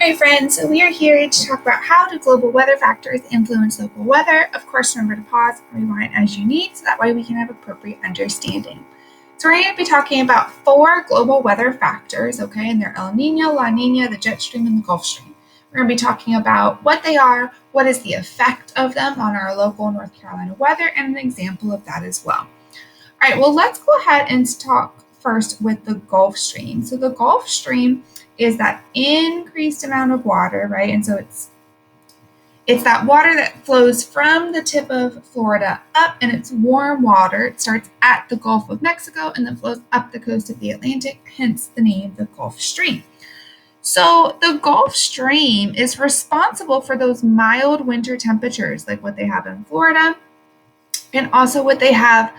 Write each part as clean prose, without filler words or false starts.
Hi friends, so we are here to talk about how do global weather factors influence local weather. Of course, remember to pause and rewind as you need so that way we can have appropriate understanding. So we're going to be talking about 4 global weather factors, okay, and they're El Nino, La Nina, the jet stream, and the Gulf Stream. We're going to be talking about what they are, what is the effect of them on our local North Carolina weather, and an example of that as well. All right, well, let's go ahead and talk first with the Gulf Stream. So the Gulf Stream is that increased amount of water, right? And so it's that water that flows from the tip of Florida up, and it's warm water. It starts at the Gulf of Mexico and then flows up the coast of the Atlantic, hence the name the Gulf Stream. So the Gulf Stream is responsible for those mild winter temperatures like what they have in Florida and also what they have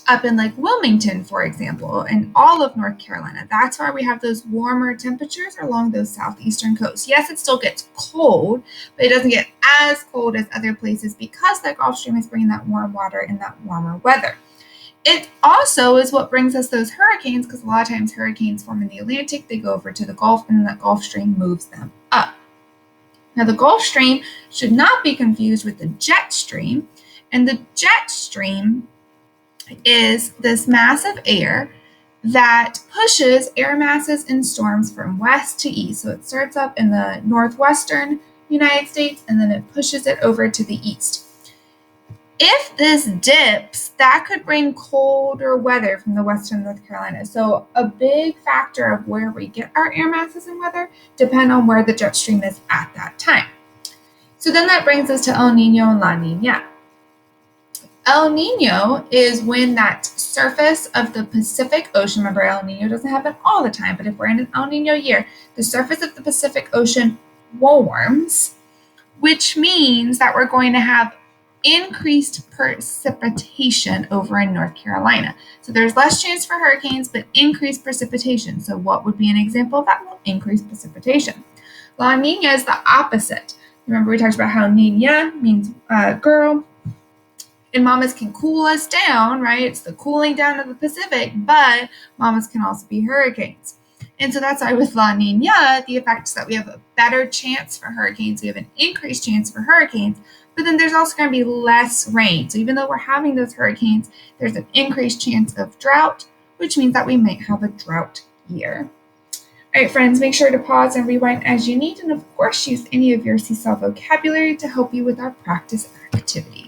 up in like Wilmington, for example, and all of North Carolina. That's why we have those warmer temperatures along those southeastern coasts. Yes, it still gets cold, but it doesn't get as cold as other places because that Gulf Stream is bringing that warm water and that warmer weather. It also is what brings us those hurricanes, because a lot of times hurricanes form in the Atlantic, they go over to the Gulf, and that Gulf Stream moves them up. Now, the Gulf Stream should not be confused with the jet stream, and the jet stream is this mass of air that pushes air masses in storms from west to east. So it starts up in the northwestern United States and then it pushes it over to the east. If this dips, that could bring colder weather from the western North Carolina. So a big factor of where we get our air masses and weather depend on where the jet stream is at that time. So then that brings us to El Nino and La Nina. El Nino is when that surface of the Pacific Ocean, remember El Nino doesn't happen all the time, but if we're in an El Nino year, the surface of the Pacific Ocean warms, which means that we're going to have increased precipitation over in North Carolina. So there's less chance for hurricanes, but increased precipitation. So what would be an example of that? Well, increased precipitation. La Nina is the opposite. Remember we talked about how Nina means girl, and mamas can cool us down, right? It's the cooling down of the Pacific, but mamas can also be hurricanes. And so that's why with La Nina, the effect is that we have a better chance for hurricanes. We have an increased chance for hurricanes, but then there's also going to be less rain. So even though we're having those hurricanes, there's an increased chance of drought, which means that we might have a drought year. All right, friends, make sure to pause and rewind as you need. And of course, use any of your Seesaw vocabulary to help you with our practice activities.